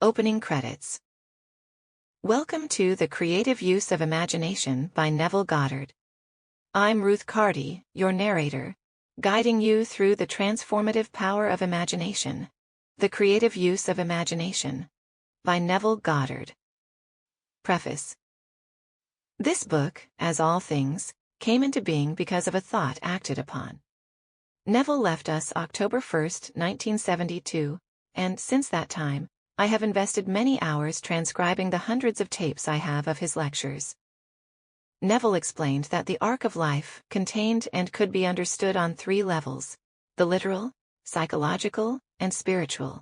Opening credits. Welcome to The Creative Use of Imagination by Neville Goddard. I'm Ruth Cardy, your narrator, guiding you through the transformative power of imagination. The Creative Use of Imagination by Neville Goddard. Preface. This book, as all things, came into being because of a thought acted upon. Neville left us October 1, 1972, and since that time, I have invested many hours transcribing the hundreds of tapes I have of his lectures. Neville explained that the arc of life contained and could be understood on three levels: the literal, psychological, and spiritual.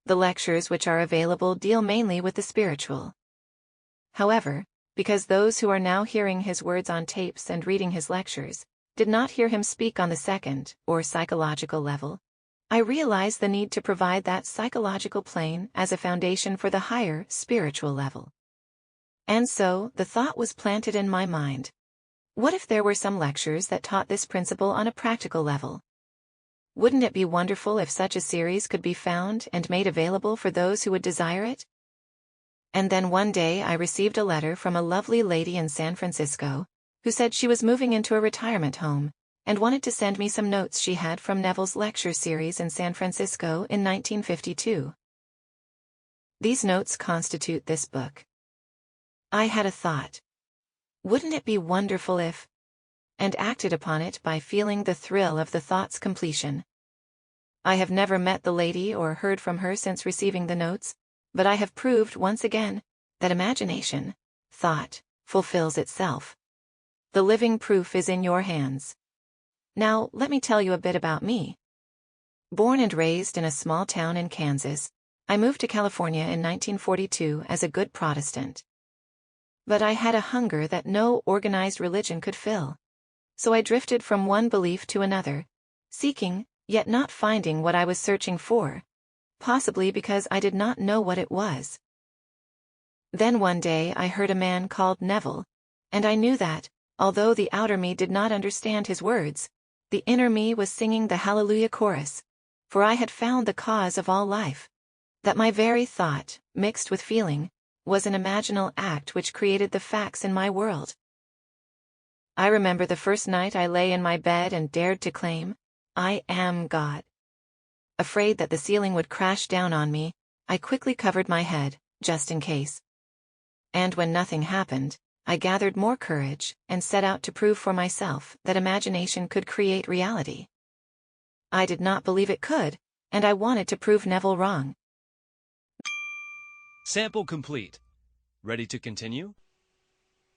The lectures which are available deal mainly with the spiritual. However, because those who are now hearing his words on tapes and reading his lectures did not hear him speak on the second, or psychological level, I realize the need to provide that psychological plane as a foundation for the higher, spiritual level. And so, the thought was planted in my mind. What if there were some lectures that taught this principle on a practical level? Wouldn't it be wonderful if such a series could be found and made available for those who would desire it? And then one day I received a letter from a lovely lady in San Francisco, who said she was moving into a retirement home, and wanted to send me some notes she had from Neville's lecture series in San Francisco in 1952. These notes constitute this book. I had a thought. Wouldn't it be wonderful if... and acted upon it by feeling the thrill of the thought's completion. I have never met the lady or heard from her since receiving the notes, but I have proved once again that imagination, thought, fulfills itself. The living proof is in your hands. Now, let me tell you a bit about me. Born and raised in a small town in Kansas, I moved to California in 1942 as a good Protestant. But I had a hunger that no organized religion could fill. So I drifted from one belief to another, seeking, yet not finding what I was searching for, possibly because I did not know what it was. Then one day I heard a man called Neville, and I knew that, although the outer me did not understand his words, the inner me was singing the Hallelujah chorus, for I had found the cause of all life, that my very thought, mixed with feeling, was an imaginal act which created the facts in my world. I remember the first night I lay in my bed and dared to claim, I am God. Afraid that the ceiling would crash down on me, I quickly covered my head, just in case. And when nothing happened, I gathered more courage and set out to prove for myself that imagination could create reality. I did not believe it could, and I wanted to prove Neville wrong. Sample complete. Ready to continue?